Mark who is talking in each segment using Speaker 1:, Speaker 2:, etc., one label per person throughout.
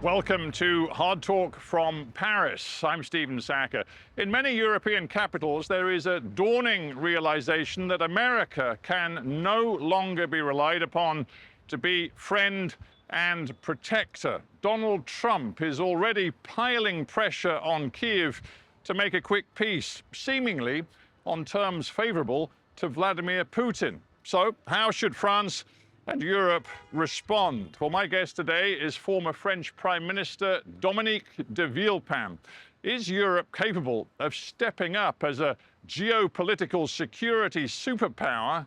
Speaker 1: Welcome to Hard Talk from Paris. I'm Stephen Sacker. In many European capitals, there is a dawning realization that America can no longer be relied upon to be friend and protector. Donald Trump is already piling pressure on Kyiv to make a quick peace, seemingly on terms favorable to Vladimir Putin. So, how should France and Europe respond? Well, my guest today is former French Prime Minister Dominique de Villepin. Is Europe capable of stepping up as a geopolitical security superpower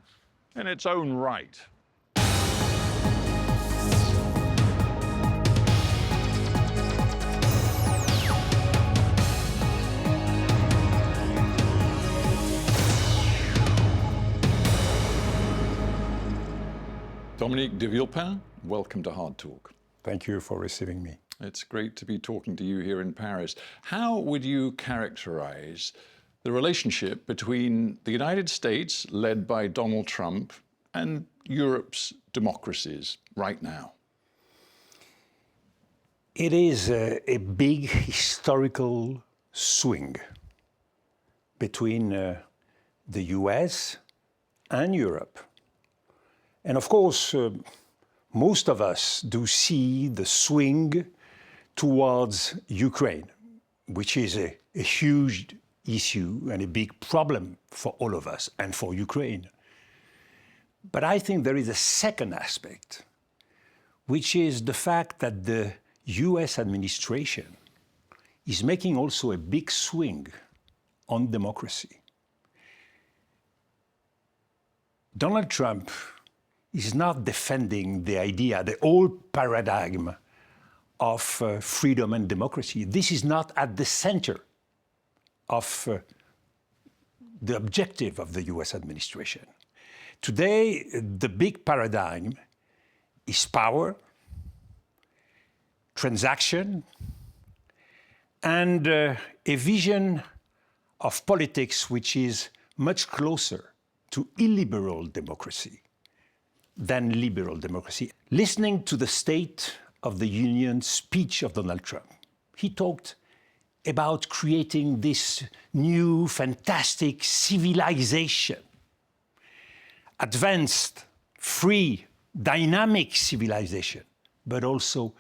Speaker 1: in its own right? Dominique de Villepin, welcome to Hard Talk.
Speaker 2: Thank you for receiving me.
Speaker 1: It's great to be talking to you here in Paris. How would you characterize the relationship between the United States, led by Donald Trump, and Europe's democracies right now?
Speaker 2: It is a big historical swing between the US and Europe. And of course, most of us do see the swing towards Ukraine, which is a huge issue and a big problem for all of us and for Ukraine. But I think there is a second aspect, which is the fact that the US administration is making also a big swing on democracy. Donald Trump is not defending the idea, the old paradigm of freedom and democracy. This is not at the center of the objective of the US administration. Today, the big paradigm is power, transaction, and a vision of politics which is much closer to illiberal democracy than liberal democracy. Listening to the State of the Union speech of Donald Trump, he talked about creating this new, fantastic civilization, advanced, free, dynamic civilization, but also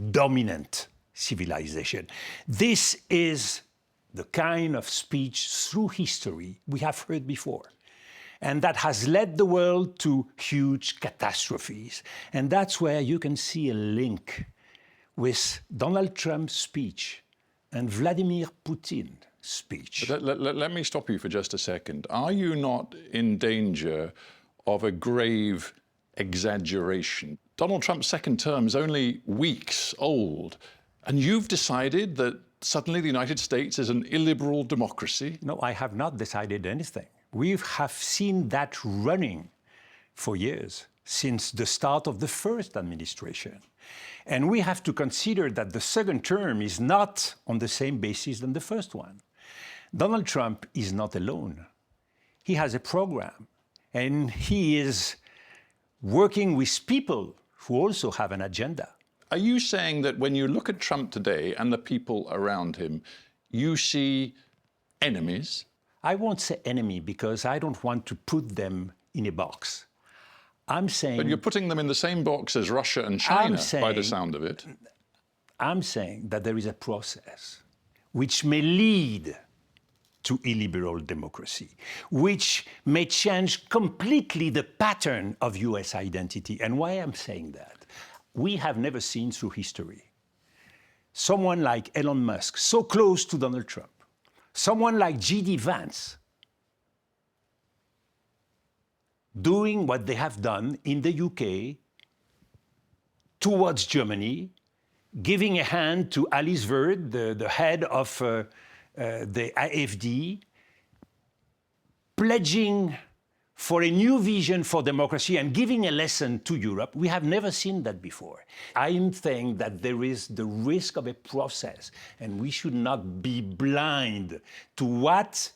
Speaker 2: dominant civilization. This is the kind of speech through history we have heard before. And that has led the world to huge catastrophes. And that's where you can see a link with Donald Trump's speech and Vladimir Putin's speech.
Speaker 1: Let me stop you for just a second. Are you not in danger of a grave exaggeration? Donald Trump's second term is only weeks old, and you've decided that suddenly the United States is an illiberal democracy?
Speaker 2: No, I have not decided anything. We have seen that running for years, since the start of the first administration. And we have to consider that the second term is not on the same basis than the first one. Donald Trump is not alone. He has a program, and he is working with people who also have an agenda.
Speaker 1: Are you saying that when you look at Trump today and the people around him, you see enemies?
Speaker 2: I won't say enemy because I don't want to put them in a box. I'm saying...
Speaker 1: But you're putting them in the same box as Russia and China, by the sound of it.
Speaker 2: I'm saying that there is a process which may lead to illiberal democracy, which may change completely the pattern of US identity. And why I'm saying that? We have never seen through history someone like Elon Musk, so close to Donald Trump, someone like J.D. Vance, doing what they have done in the UK towards Germany, giving a hand to Alice Weidel, the head of the AfD, pledging for a new vision for democracy and giving a lesson to Europe. We have never seen that before. I'm saying that there is the risk of a process, and we should not be blind to what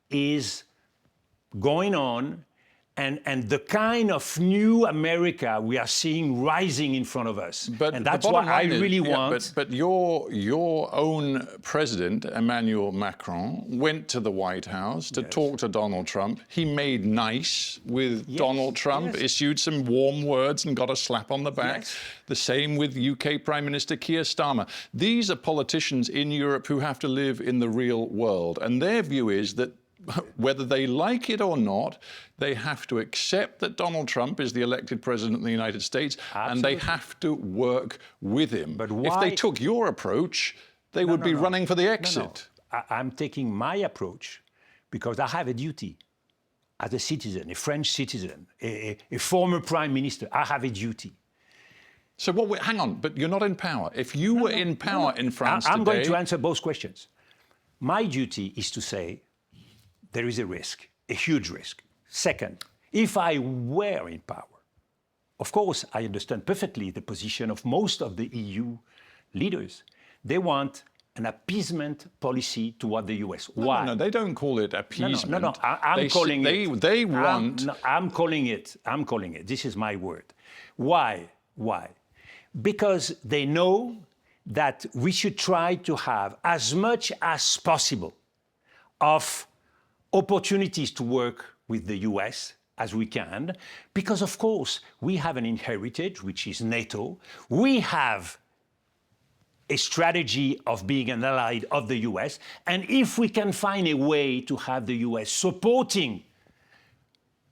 Speaker 2: is going on and the kind of new America we are seeing rising in front of us. And that's what I really want.
Speaker 1: But your own president, Emmanuel Macron, went to the White House to talk to Donald Trump. He made nice with Donald Trump, issued some warm words and got a slap on the back. The same with UK Prime Minister Keir Starmer. These are politicians in Europe who have to live in the real world. And their view is that whether they like it or not, they have to accept that Donald Trump is the elected president of the United States, and they have to work with him.
Speaker 2: But why?
Speaker 1: If they took your approach, they would be running for the exit.
Speaker 2: I'm taking my approach because I have a duty as a citizen, a French citizen, a former prime minister. I have a duty.
Speaker 1: So hang on, but you're not in power. If you were in power in France
Speaker 2: I'm
Speaker 1: today...
Speaker 2: going to answer both questions. My duty is to say, there is a risk, a huge risk. Second, if I were in power, of course, I understand perfectly the position of most of the EU leaders. They want an appeasement policy toward the US. Why?
Speaker 1: No, they don't call it appeasement.
Speaker 2: No, I'm calling it.
Speaker 1: They want...
Speaker 2: I'm calling it. This is my word. Why? Because they know that we should try to have as much as possible of opportunities to work with the US as we can, because of course we have an heritage, which is NATO. We have a strategy of being an ally of the US, and if we can find a way to have the US supporting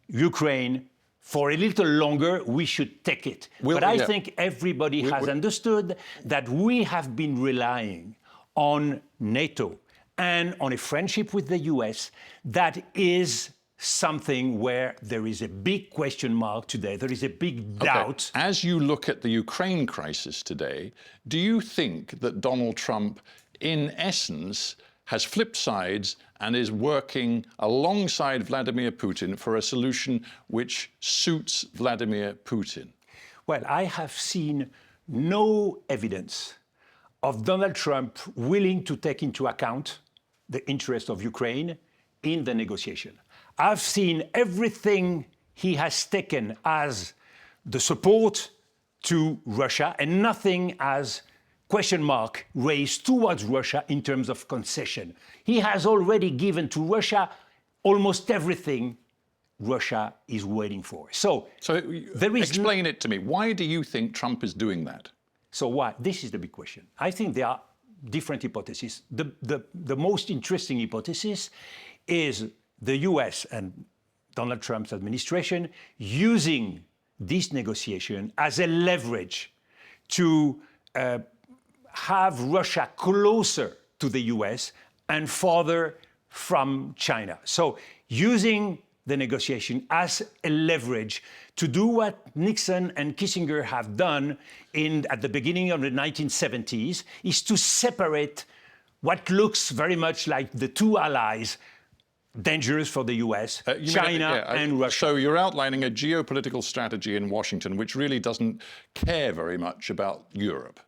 Speaker 2: Ukraine for a little longer, we should take it. But I think everybody has understood that we have been relying on NATO and on a friendship with the US that is something where there is a big question mark today. There is a big doubt.
Speaker 1: As you look at the Ukraine crisis today, do you think that Donald Trump, in essence, has flipped sides and is working alongside Vladimir Putin for a solution which suits Vladimir Putin?
Speaker 2: Well, I have seen no evidence of Donald Trump willing to take into account the interest of Ukraine in the negotiation. I've seen everything he has taken as the support to Russia and nothing as question mark raised towards Russia in terms of concession. He has already given to Russia almost everything Russia is waiting for. So
Speaker 1: explain it to me. Why do you think Trump is doing that?
Speaker 2: So why? This is the big question. I think there are different hypotheses. The most interesting hypothesis is the US and Donald Trump's administration using this negotiation as a leverage to have Russia closer to the US and farther from China. So using the negotiation as a leverage to do what Nixon and Kissinger have done at the beginning of the 1970s is to separate what looks very much like the two allies, dangerous for the US, China and Russia.
Speaker 1: So you're outlining a geopolitical strategy in Washington which really doesn't care very much about Europe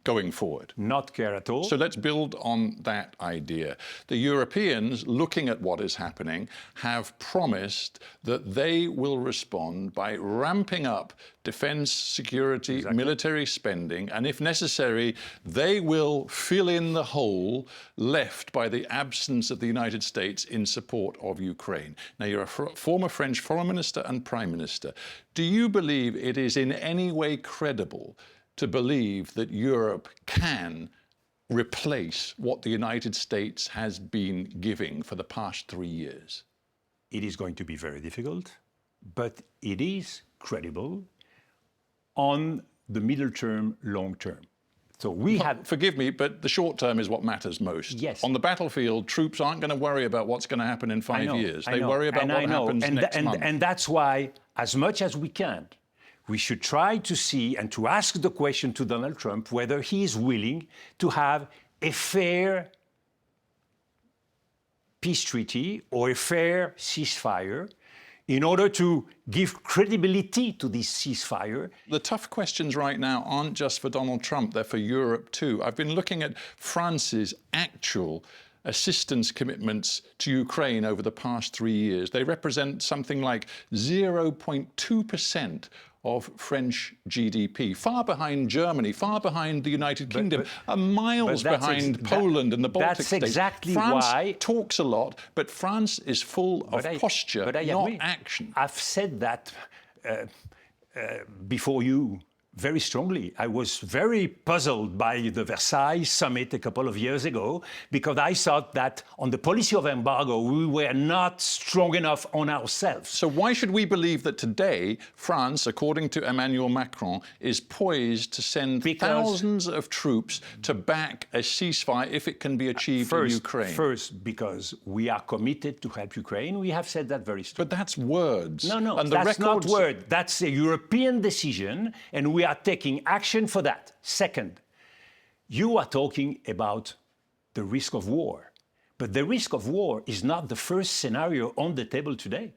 Speaker 1: going forward.
Speaker 2: Not care at all.
Speaker 1: So let's build on that idea. The Europeans, looking at what is happening, have promised that they will respond by ramping up defense, security, military spending, and if necessary, they will fill in the hole left by the absence of the United States in support of Ukraine. Now, you're a former French foreign minister and prime minister. Do you believe it is in any way credible to believe that Europe can replace what the United States has been giving for the past 3 years?
Speaker 2: It is going to be very difficult, but it is credible on the middle term, long term. So we have...
Speaker 1: Forgive me, but the short term is what matters most.
Speaker 2: Yes.
Speaker 1: On the battlefield, troops aren't going to worry about what's going to happen in 5 years. They worry about what happens next month.
Speaker 2: And that's why, as much as we can, we should try to see and to ask the question to Donald Trump whether he is willing to have a fair peace treaty or a fair ceasefire in order to give credibility to this ceasefire.
Speaker 1: The tough questions right now aren't just for Donald Trump, they're for Europe too. I've been looking at France's actual assistance commitments to Ukraine over the past 3 years. They represent something like 0.2% of French GDP, far behind Germany, far behind the United Kingdom, miles behind Poland and the Baltic states.
Speaker 2: That's exactly
Speaker 1: France
Speaker 2: why
Speaker 1: talks a lot, but France is full of posture, not action.
Speaker 2: I've said that before you very strongly. I was very puzzled by the Versailles summit a couple of years ago because I thought that on the policy of embargo, we were not strong enough on ourselves.
Speaker 1: So why should we believe that today France, according to Emmanuel Macron, is poised to send thousands of troops to back a ceasefire if it can be achieved in Ukraine?
Speaker 2: First, because we are committed to help Ukraine. We have said that very strongly.
Speaker 1: But that's words.
Speaker 2: No, and that's not word. That's a European decision, and we are taking action for that. Second, you are talking about the risk of war. But the risk of war is not the first scenario on the table today.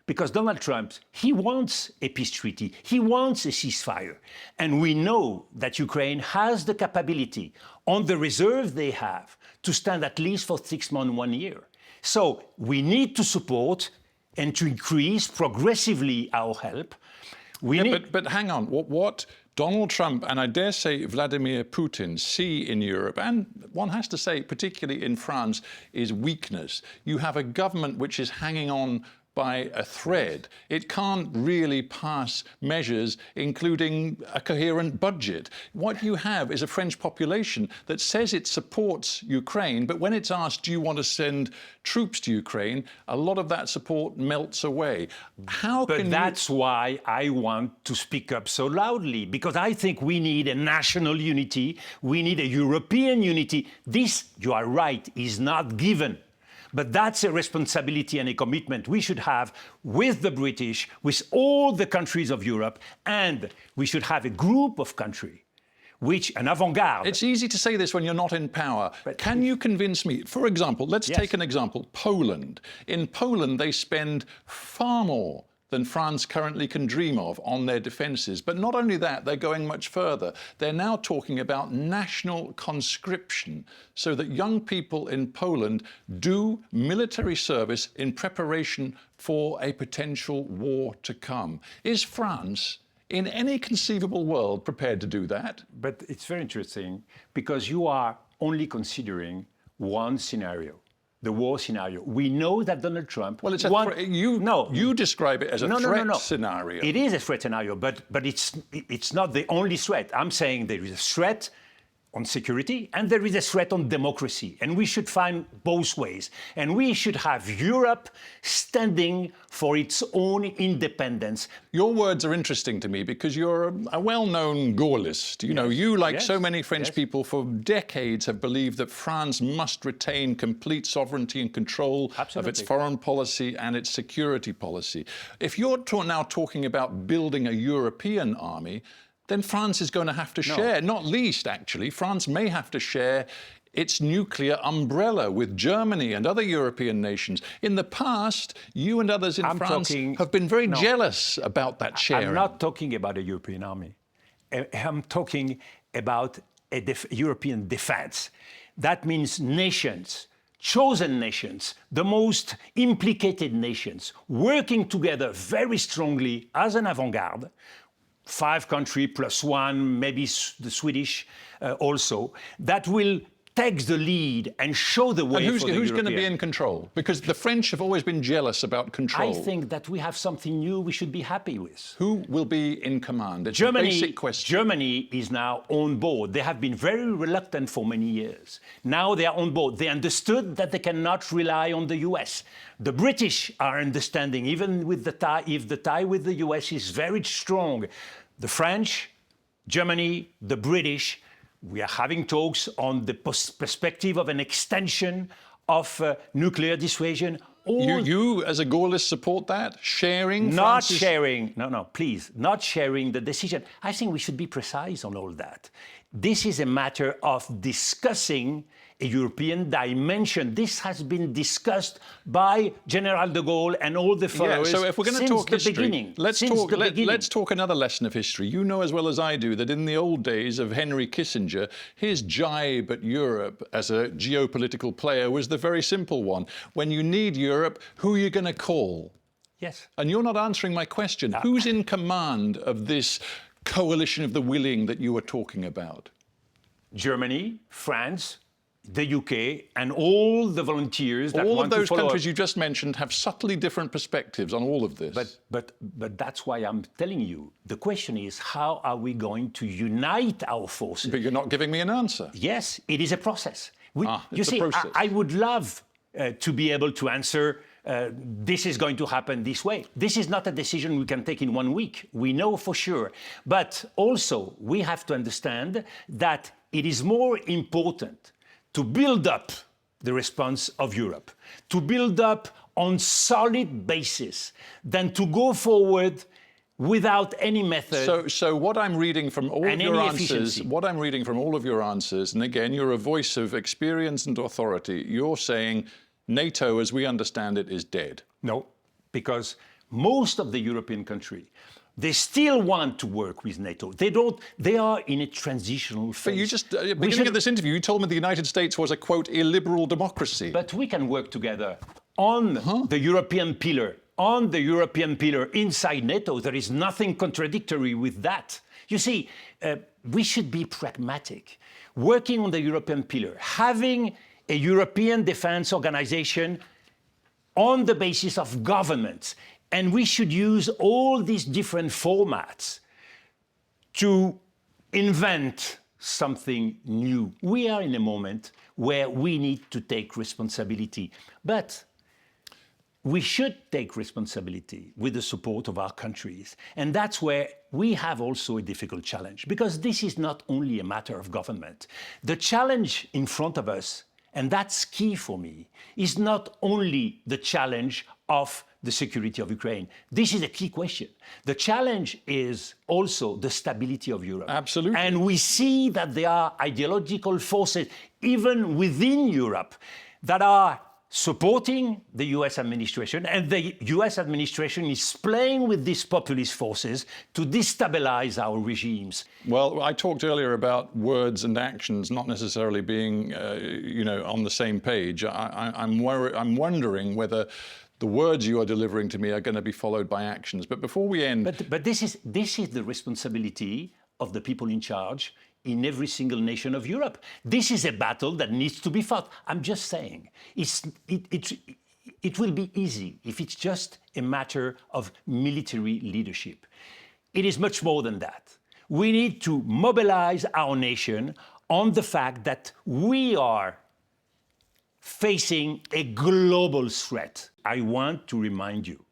Speaker 2: Because Donald Trump, he wants a peace treaty. He wants a ceasefire. And we know that Ukraine has the capability, on the reserve they have, to stand at least for 6 months, 1 year. So we need to support and to increase progressively our help.
Speaker 1: But hang on, what Donald Trump and I dare say Vladimir Putin see in Europe, and one has to say particularly in France, is weakness. You have a government which is hanging on by a thread. It can't really pass measures, including a coherent budget. What you have is a French population that says it supports Ukraine, but when it's asked, do you want to send troops to Ukraine, a lot of that support melts away.
Speaker 2: But that's why I want to speak up so loudly, because I think we need a national unity, we need a European unity. This, you are right, is not given. But that's a responsibility and a commitment we should have with the British, with all the countries of Europe, and we should have a group of countries, an avant-garde.
Speaker 1: It's easy to say this when you're not in power. But can you convince me? For example, let's take an example, Poland. In Poland, they spend far more than France currently can dream of on their defences. But not only that, they're going much further. They're now talking about national conscription so that young people in Poland do military service in preparation for a potential war to come. Is France, in any conceivable world, prepared to do that?
Speaker 2: But it's very interesting because you are only considering one scenario. The war scenario. We know that Donald Trump...
Speaker 1: Well, you describe it as a threat scenario.
Speaker 2: It is a threat scenario, but it's not the only threat. I'm saying there is a threat on security and there is a threat on democracy. And we should find both ways. And we should have Europe standing for its own independence.
Speaker 1: Your words are interesting to me because you're a well-known Gaullist. You know, you, like so many French people, for decades have believed that France must retain complete sovereignty and control of its foreign policy and its security policy. If you're now talking about building a European army, then France is going to have to share, not least, actually, France may have to share its nuclear umbrella with Germany and other European nations. In the past, you and others in France have been very jealous about that sharing.
Speaker 2: I'm not talking about a European army. I'm talking about a European defense. That means nations, chosen nations, the most implicated nations, working together very strongly as an avant-garde, 5 countries plus 1, maybe the Swedish also, that will take the lead and show the way for the
Speaker 1: Who's going to be in control? Because the French have always been jealous about control.
Speaker 2: I think that we have something new we should be happy with.
Speaker 1: Who will be in command? It's a basic question.
Speaker 2: Germany is now on board. They have been very reluctant for many years. Now they are on board. They understood that they cannot rely on the US. The British are understanding, even with the tie, if the tie with the US is very strong. The French, Germany, the British, we are having talks on the perspective of an extension of nuclear dissuasion.
Speaker 1: You, as a Gaullist, support that? Sharing?
Speaker 2: Not sharing. No, please. Not sharing the decision. I think we should be precise on all that. This is a matter of discussing a European dimension. This has been discussed by General de Gaulle and all the followers
Speaker 3: so if we're going to
Speaker 2: since
Speaker 3: talk
Speaker 2: the
Speaker 3: history,
Speaker 2: beginning.
Speaker 3: let's talk another lesson of history. You know as well as I do that in the old days of Henry Kissinger, his jibe at Europe as a geopolitical player was the very simple one. When you need Europe, who are you going to call?
Speaker 2: Yes.
Speaker 3: And you're not answering my question. Who's in command of this coalition of the willing that you were talking about?
Speaker 2: Germany, France, the UK, and all the volunteers that
Speaker 3: all
Speaker 2: want
Speaker 3: of those
Speaker 2: to follow.
Speaker 3: countries you just mentioned have subtly different perspectives on all of this.
Speaker 2: But that's why I'm telling you. The question is, how are we going to unite our forces?
Speaker 3: But you're not giving me an answer.
Speaker 2: Yes, it is a process. You
Speaker 3: it's a
Speaker 2: see,
Speaker 3: process.
Speaker 2: I would love to be able to answer, this is going to happen this way. This is not a decision we can take in 1 week. We know for sure. But also, we have to understand that it is more important to build up the response of Europe, to build up on solid basis, than to go forward without any method.
Speaker 3: So what I'm reading from all of your answers, and again, you're a voice of experience and authority, you're saying NATO, as we understand it, is dead.
Speaker 2: No, because most of the European countries, they still want to work with NATO. They are in a transitional phase.
Speaker 3: But you just, at the beginning of this interview, you told me the United States was a, quote, illiberal democracy.
Speaker 2: But we can work together on the European pillar. On the European pillar inside NATO, there is nothing contradictory with that. You see, we should be pragmatic. Working on the European pillar, having a European defense organization on the basis of governments, and we should use all these different formats to invent something new. We are in a moment where we need to take responsibility, but we should take responsibility with the support of our countries. And that's where we have also a difficult challenge, because this is not only a matter of government. The challenge in front of us, and that's key for me, is not only the challenge of the security of Ukraine. This is a key question. The challenge is also the stability of Europe.
Speaker 3: Absolutely.
Speaker 2: And we see that there are ideological forces, even within Europe, that are supporting the US administration, and the US administration is playing with these populist forces to destabilize our regimes.
Speaker 3: Well, I talked earlier about words and actions not necessarily being, on the same page. I'm wondering whether the words you are delivering to me are going to be followed by actions. But before we end...
Speaker 2: But this is the responsibility of the people in charge in every single nation of Europe. This is a battle that needs to be fought. I'm just saying, it will be easy if it's just a matter of military leadership. It is much more than that. We need to mobilize our nation on the fact that we are facing a global threat. I want to remind you,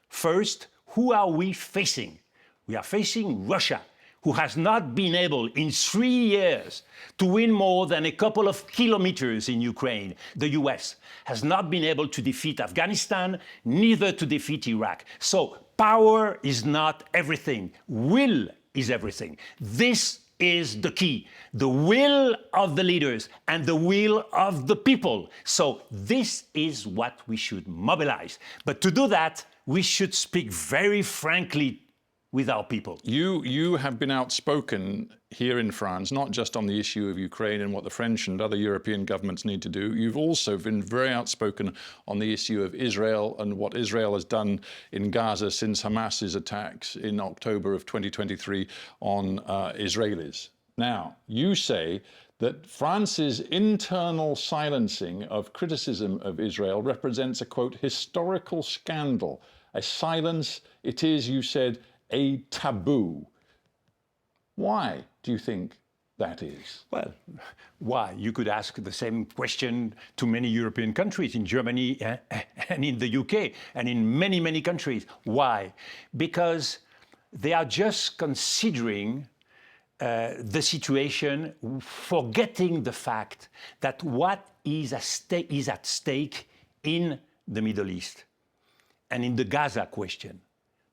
Speaker 2: first, who are we facing? We are facing Russia, who has not been able in 3 years to win more than a couple of kilometers in Ukraine. The US has not been able to defeat Afghanistan, neither to defeat Iraq. So power is not everything. Will is everything. This is the key. The will of the leaders and the will of the people. So this is what we should mobilize. But to do that, we should speak very frankly with our people.
Speaker 3: You have been outspoken here in France, not just on the issue of Ukraine and what the French and other European governments need to do. You've also been very outspoken on the issue of Israel and what Israel has done in Gaza since Hamas's attacks in October of 2023 on Israelis. Now, you say that France's internal silencing of criticism of Israel represents a, quote, historical scandal. A silence, it is, you said, a taboo. Why do you think that is?
Speaker 2: Well, why? You could ask the same question to many European countries, in Germany and in the UK and in many, many countries. Why? Because they are just considering the situation, forgetting the fact that what is at stake in the Middle East and in the Gaza question.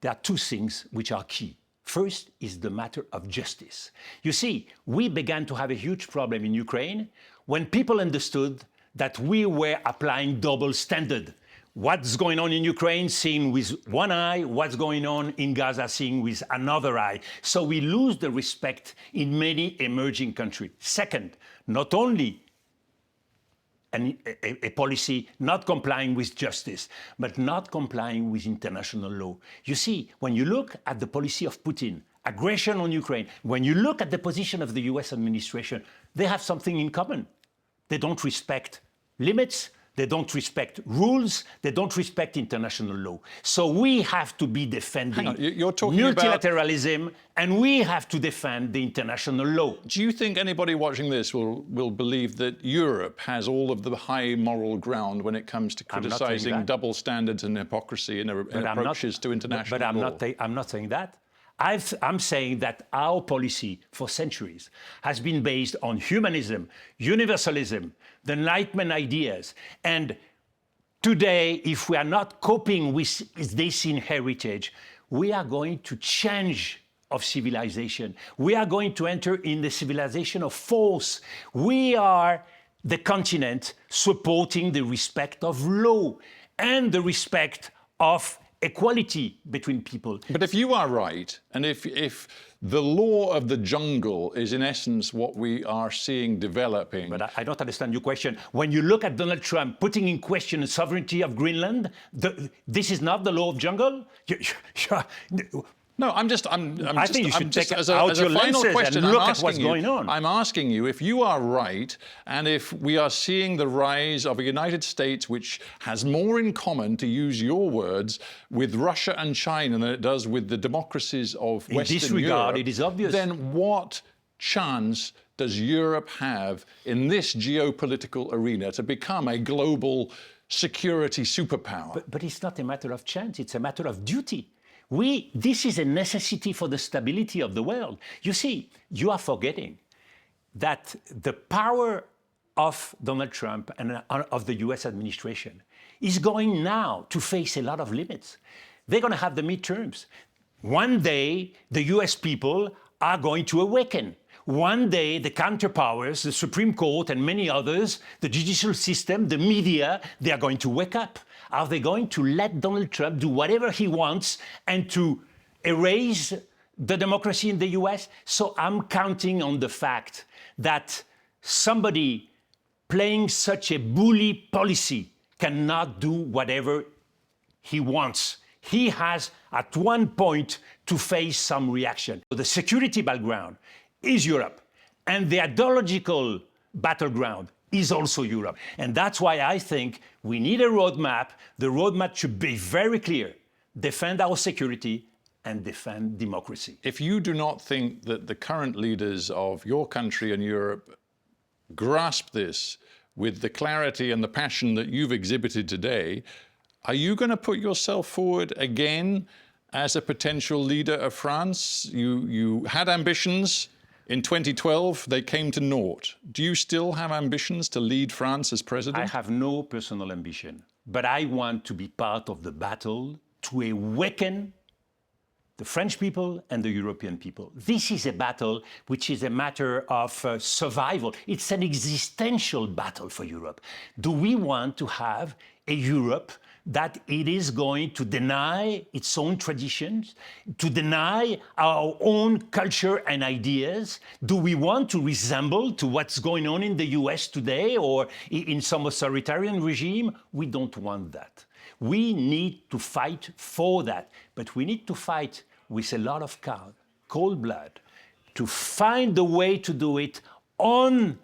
Speaker 2: There are two things which are key. First is the matter of justice. You see, we began to have a huge problem in Ukraine when people understood that we were applying double standard. What's going on in Ukraine, seeing with one eye, what's going on in Gaza, seeing with another eye. So we lose the respect in many emerging countries. Second, not only a policy not complying with justice, but not complying with international law. You see, when you look at the policy of Putin, aggression on Ukraine, when you look at the position of the US administration, they have something in common. They don't respect limits, they don't respect rules, they don't respect international law. So we have to be defending
Speaker 3: you're talking
Speaker 2: multilateralism, and we have to defend the international law.
Speaker 3: Do you think anybody watching this will believe that Europe has all of the high moral ground when it comes to criticizing double standards and hypocrisy in approaches to international law?
Speaker 2: I'm not saying that. I'm saying that our policy for centuries has been based on humanism, universalism, the Enlightenment ideas. And today, if we are not coping with this heritage, we are going to change of civilization. We are going to enter in the civilization of force. We are the continent supporting the respect of law and the respect of equality between people.
Speaker 3: But if you are right, and if the law of the jungle is in essence what we are seeing developing...
Speaker 2: But I don't understand your question. When you look at Donald Trump putting in question the sovereignty of Greenland, this is not the law of jungle?
Speaker 3: No,
Speaker 2: I think you should take out your lenses and look at what's going on.
Speaker 3: I'm asking you, if you are right, and if we are seeing the rise of a United States which has more in common, to use your words, with Russia and China than it does with the democracies of Western Europe...
Speaker 2: In this regard, it is obvious.
Speaker 3: Then what chance does Europe have in this geopolitical arena to become a global security superpower?
Speaker 2: But it's not a matter of chance, it's a matter of duty. This is a necessity for the stability of the world. You see, you are forgetting that the power of Donald Trump and of the US administration is going now to face a lot of limits. They're going to have the midterms. One day, the US people are going to awaken. One day, the counterpowers, the Supreme Court and many others, the judicial system, the media, they are going to wake up. Are they going to let Donald Trump do whatever he wants and to erase the democracy in the US? So I'm counting on the fact that somebody playing such a bully policy cannot do whatever he wants. He has, at one point, to face some reaction. The security battleground is Europe, and the ideological battleground is also Europe. And that's why I think we need a roadmap. The roadmap should be very clear. Defend our security and defend democracy.
Speaker 3: If you do not think that the current leaders of your country and Europe grasp this with the clarity and the passion that you've exhibited today, are you going to put yourself forward again as a potential leader of France? You had ambitions. In 2012, they came to naught. Do you still have ambitions to lead France as president?
Speaker 2: I have no personal ambition, but I want to be part of the battle to awaken the French people and the European people. This is a battle which is a matter of survival. It's an existential battle for Europe. Do we want to have a Europe that it is going to deny its own traditions, to deny our own culture and ideas? Do we want to resemble to what's going on in the US today or in some authoritarian regime? We don't want that. We need to fight for that, but we need to fight with a lot of cold blood to find a way to do it on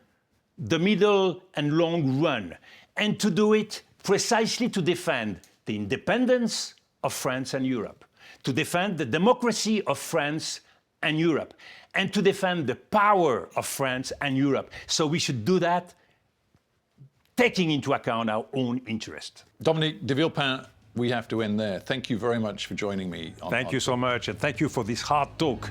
Speaker 2: the middle and long run, and to do it precisely to defend the independence of France and Europe, to defend the democracy of France and Europe, and to defend the power of France and Europe. So we should do that taking into account our own interest.
Speaker 3: Dominique de Villepin, we have to end there. Thank you very much for joining me.
Speaker 2: Thank you so much, and thank you for this hard talk.